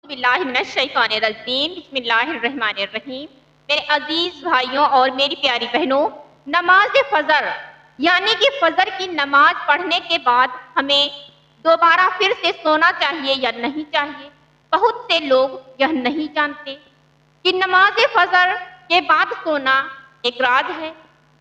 باللہ من الشیطان الرجیم بسم اللہ الرحمن الرحیم۔ میرے عزیز بھائیوں اور میری پیاری بہنوں، نماز فجر یعنی کہ فجر کی نماز پڑھنے کے بعد ہمیں دوبارہ پھر سے سونا چاہیے یا نہیں چاہیے۔ بہت سے لوگ یہ نہیں جانتے کہ نماز فجر کے بعد سونا ایک راز ہے۔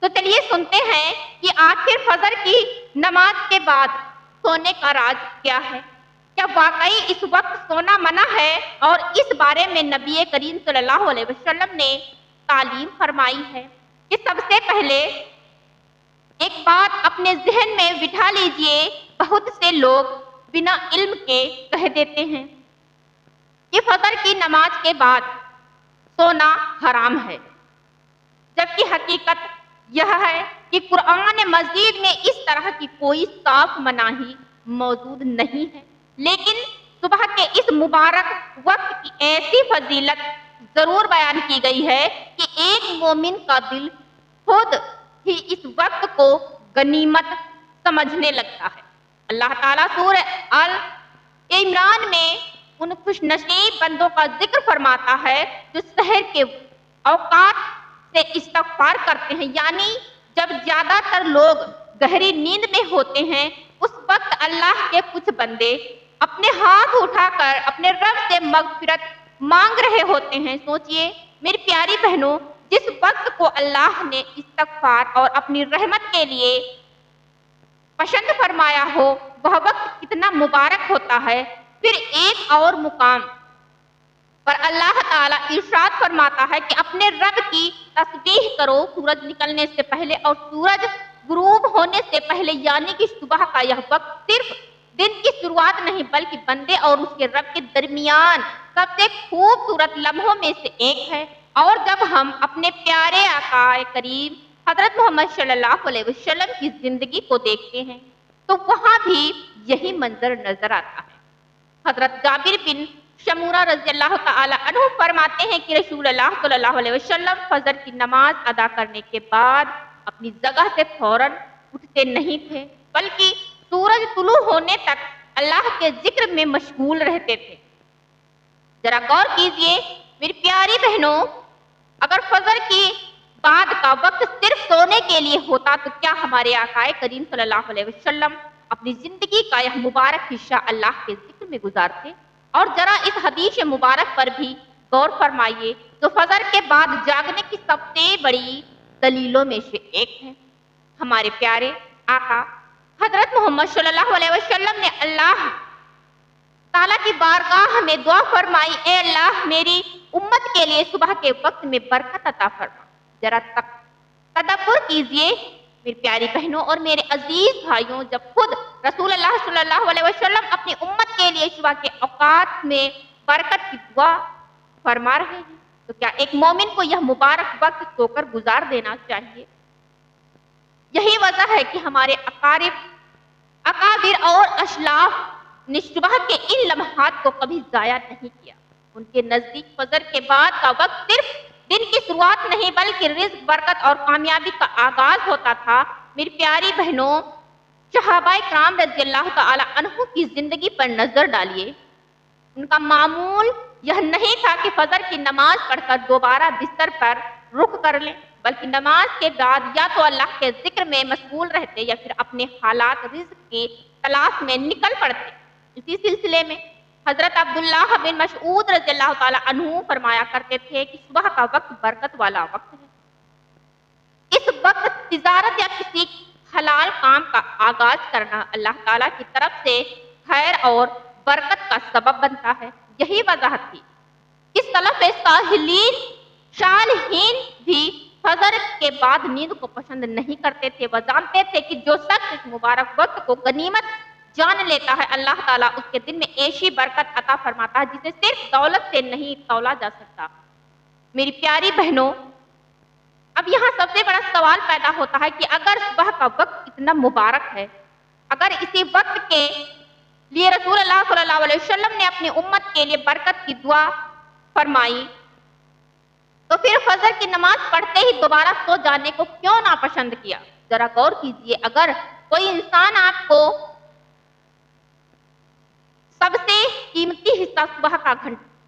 تو چلیے سنتے ہیں کہ آخر فجر کی نماز کے بعد سونے کا راز کیا ہے۔ کیا واقعی اس وقت سونا منع ہے اور اس بارے میں نبی کریم صلی اللہ علیہ وسلم نے تعلیم فرمائی ہے؟ کہ سب سے پہلے ایک بات اپنے ذہن میں بٹھا لیجئے، بہت سے لوگ بنا علم کے کہہ دیتے ہیں کہ فجر کی نماز کے بعد سونا حرام ہے، جبکہ حقیقت یہ ہے کہ قرآن مجید میں اس طرح کی کوئی صاف مناہی موجود نہیں ہے، لیکن صبح کے اس مبارک وقت کی ایسی فضیلت ضرور بیان کی گئی ہے کہ ایک مومن کا دل خود ہی اس وقت کو غنیمت سمجھنے لگتا ہے۔ اللہ تعالیٰ سورہ آل عمران میں ان خوش نصیب بندوں کا ذکر فرماتا ہے جو سحر کے اوقات سے استغفار کرتے ہیں، یعنی جب زیادہ تر لوگ گہری نیند میں ہوتے ہیں، اس وقت اللہ کے کچھ بندے اپنے ہاتھ اٹھا کر اپنے رب سے مغفرت مانگ رہے ہوتے ہیں۔ سوچئے میری پیاری بہنوں، جس وقت کو اللہ نے استغفار اور اپنی رحمت کے لیے پسند فرمایا ہو، وہ وقت کتنا مبارک ہوتا ہے۔ پھر ایک اور مقام پر اللہ تعالیٰ ارشاد فرماتا ہے کہ اپنے رب کی تسبیح کرو سورج نکلنے سے پہلے اور سورج غروب ہونے سے پہلے، یعنی کہ صبح کا یہ وقت صرف دن کی شروعات نہیں بلکہ بندے اور اس کے رب کے درمیان سب سے خوبصورت لمحوں میں سے ایک ہے۔ اور جب ہم اپنے پیارے آقا کریم حضرت محمد صلی اللہ علیہ وسلم کی زندگی کو دیکھتے ہیں تو وہاں بھی یہی منظر نظر آتا ہے۔ حضرت جابر بن شمورہ رضی اللہ تعالی عنہ فرماتے ہیں کہ رسول اللہ صلی اللہ علیہ وسلم فجر کی نماز ادا کرنے کے بعد اپنی جگہ سے فوراً اٹھتے نہیں تھے، بلکہ سورج طلوع ہونے تک اللہ کے ذکر میں مشغول رہتے تھے۔ ذرا غور کیجئے میری پیاری بہنوں، اگر فجر کی بعد کا وقت صرف سونے کے لیے ہوتا تو کیا ہمارے آقا کریم صلی اللہ علیہ وسلم اپنی زندگی کا یہ مبارک حصہ اللہ کے ذکر میں گزارتے؟ اور ذرا اس حدیث مبارک پر بھی غور فرمائیے تو فجر کے بعد جاگنے کی سب سے بڑی دلیلوں میں سے ایک ہے۔ ہمارے پیارے آقا حضرت محمد صلی اللہ علیہ وسلم نے اللہ تعالیٰ کی بارگاہ میں دعا فرمائی، اے اللہ میری امت کے لیے صبح کے وقت میں برکت عطا فرما۔ ذرا تدبر کیجئے میری پیاری بہنوں اور میرے عزیز بھائیوں، جب خود رسول اللہ صلی اللہ علیہ وسلم اپنی امت کے لیے صبح کے اوقات میں برکت کی دعا فرما رہے ہیں تو کیا ایک مومن کو یہ مبارک وقت سو کر گزار دینا چاہیے؟ یہی وجہ ہے کہ ہمارے اکابر اور اشلاف نے صبح کے ان لمحات کو کبھی ضائع نہیں کیا۔ ان کے نزدیک فجر کے بعد کا وقت صرف دن کی شروعات نہیں بلکہ رزق، برکت اور کامیابی کا آغاز ہوتا تھا۔ میری پیاری بہنوں، صحابہ کرام رضی اللہ تعالی عنہ کی زندگی پر نظر ڈالیے۔ ان کا معمول یہ نہیں تھا کہ فجر کی نماز پڑھ کر دوبارہ بستر پر رخ کر لیں، بلکہ نماز کے بعد یا تو اللہ کے ذکر میں مشغول رہتے یا پھر اپنے حالات رزق کی تلاش میں نکل پڑتے۔ اسی سلسلے میں حضرت عبداللہ بن مسعود رضی اللہ تعالی عنہ فرمایا کرتے تھے کہ صبح کا وقت برکت والا وقت ہے۔ اس وقت تجارت یا کسی حلال کام کا آغاز کرنا اللہ تعالیٰ کی طرف سے خیر اور برکت کا سبب بنتا ہے۔ یہی وجہ تھی کہ سلف صالحین بھی فجر کے بعد نیند کو پسند نہیں کرتے تھے۔ وہ جانتے تھے کہ جو شخص اس مبارک وقت کو غنیمت جان لیتا ہے، اللہ تعالیٰ اس کے دل میں ایسی برکت عطا فرماتا ہے جسے صرف دولت سے نہیں تولا جا سکتا۔ میری پیاری بہنوں، اب یہاں سب سے بڑا سوال پیدا ہوتا ہے کہ اگر صبح کا وقت اتنا مبارک ہے، اگر اسی وقت کے لیے رسول اللہ صلی اللہ علیہ وسلم نے اپنی امت کے لیے برکت کی دعا فرمائی تو پھر فجر کی نماز پڑھتے ہی دوبارہ سو جانے کو کیوں ناپسند کیا؟ ذرا غور کیجئے، اگر کوئی انسان آپ کو سب سے قیمتی حصہ صبح کا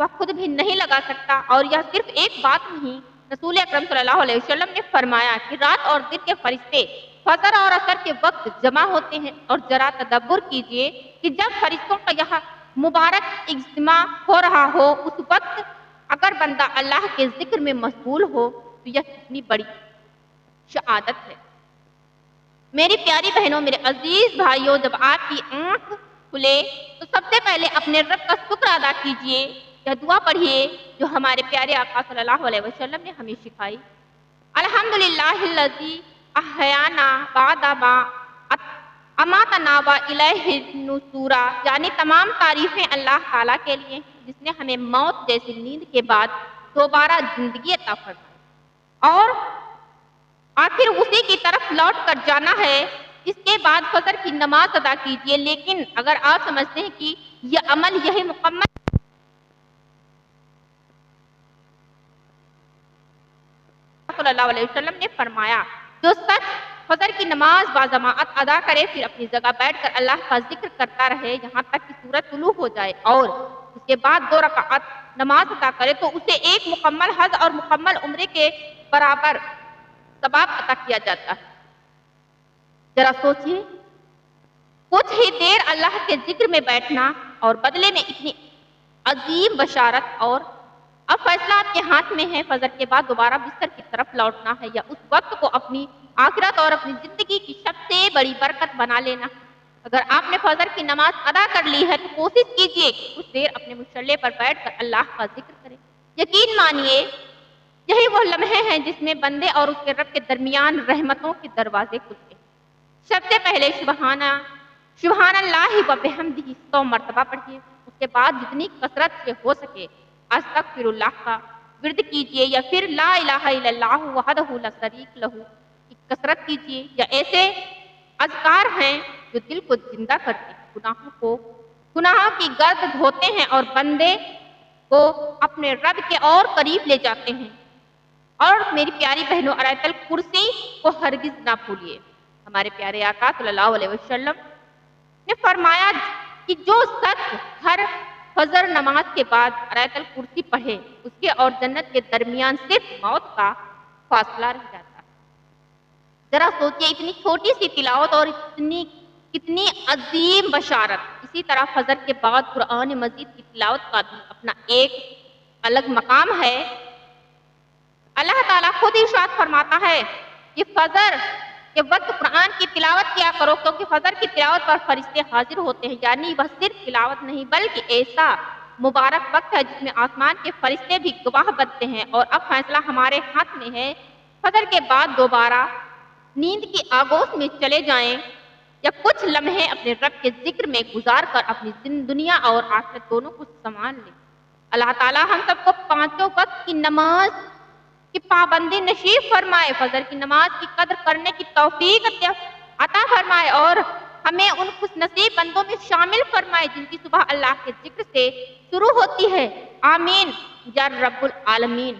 وہ خود بھی نہیں لگا سکتا۔ اور یہ صرف ایک بات نہیں، رسول اکرم صلی اللہ علیہ وسلم نے فرمایا کہ رات اور دن کے فرشتے فجر اور عصر کے وقت جمع ہوتے ہیں، اور ذرا تدبر کیجئے کہ جب فرشتوں کا یہ مبارک اجتماع ہو رہا ہو، اس وقت اگر بندہ اللہ کے ذکر میں مشغول ہو تو یہ کتنی بڑی سعادت ہے۔ میری پیاری بہنوں، میرے عزیز بھائیوں، جب آپ کی آنکھ کھلے تو سب سے پہلے اپنے رب کا شکر ادا کیجئے، یہ دعا پڑھیے جو ہمارے پیارے آقا صلی اللہ علیہ وسلم نے ہمیں سکھائی۔ الحمدللہ الذی احیانا بعد ما اماتنا والیہ النشور، یعنی تمام تعریفیں اللہ تعالیٰ کے لیے جس نے ہمیں موت جیسی نیند کے بعد دوبارہ زندگی عطا فرمائی، اور آخر اسی کی طرف لوٹ کر جانا ہے۔ اس کے بعد فجر کی نماز ادا کیجئے۔ لیکن اگر آپ سمجھتے ہیں کہ یہ عمل یہی مکمل صلی اللہ علیہ وسلم نے فرمایا، جو شخص فجر کی نماز باجماعت ادا کرے پھر اپنی جگہ بیٹھ کر اللہ کا ذکر کرتا رہے یہاں تک کہ سورج طلوع ہو جائے، اور اس کے بعد 2 رکعت نماز ادا کرے، تو اسے ایک مکمل حج اور مکمل عمرے کے برابر ثواب عطا کیا جاتا ہے۔ ذرا سوچئے، کچھ ہی دیر اللہ کے ذکر میں بیٹھنا اور بدلے میں اتنی عظیم بشارت، اور اب فیصلہ آپ کے ہاتھ میں ہے، فجر کے بعد دوبارہ بستر کی طرف لوٹنا ہے یا اس وقت کو اپنی آخرت اور اپنی زندگی کی سب سے بڑی برکت بنا لینا۔ اگر آپ نے فجر کی نماز ادا کر لی ہے تو کوشش کیجئے کہ کچھ دیر اپنے مصلے پر بیٹھ کر اللہ کا ذکر کریں۔ یقین مانیے یہی وہ لمحے ہیں جس میں بندے اور اس کے رب کے درمیان رحمتوں کے دروازے کھلتے ہیں۔ سب سے پہلے سبحان اللہ و بحمدہ 100 مرتبہ پڑھیے، اس کے بعد جتنی کثرت سے ہو سکے استغفر اللہ کا ورد کیجئے، یا پھر لا الہ الا اللہ وحدہ لا شریک لہ کی کثرت کیجئے، یا ایسے اذکار ہیں جو دل کو زندہ کرتے ہیں، گناہوں کی گرد دھوتے ہیں اور بندے کو اپنے رب کے اور قریب لے جاتے ہیں۔ اور میری پیاری بہنوں، آیت الکرسی کو ہرگز نہ بھولیے۔ ہمارے پیارے آقا صلی اللہ علیہ وسلم نے فرمایا کہ جو شخص ہر فجر نماز کے بعد آیت الکرسی پڑھے، اس کے اور جنت کے درمیان صرف موت کا فاصلہ رہ جاتا ہے۔ ذرا سوچئے، اتنی چھوٹی سی تلاوت اور کتنی عظیم بشارت۔ اسی طرح فجر کے بعد قرآن مجید کی تلاوت کا بھی اپنا ایک الگ مقام ہے۔ اللہ تعالیٰ خود ارشاد فرماتا ہے کہ فجر کے وقت قرآن کی تلاوت کیا کرو، کیونکہ فجر کی تلاوت پر فرشتے حاضر ہوتے ہیں، یعنی وہ صرف تلاوت نہیں بلکہ ایسا مبارک وقت ہے جس میں آسمان کے فرشتے بھی گواہ بنتے ہیں۔ اور اب فیصلہ ہمارے ہاتھ میں ہے، فجر کے بعد دوبارہ نیند کی آغوش میں چلے جائیں یا کچھ لمحے اپنے رب کے ذکر میں گزار کر اپنی دنیا اور آخرت دونوں کو سنوار لیں۔ اللہ تعالیٰ ہم سب کو 5 وقت کی نماز کی پابندی نصیب فرمائے، فجر کی نماز کی قدر کرنے کی توفیق عطا فرمائے، اور ہمیں ان خوش نصیب بندوں میں شامل فرمائے جن کی صبح اللہ کے ذکر سے شروع ہوتی ہے۔ آمین یا رب العالمین۔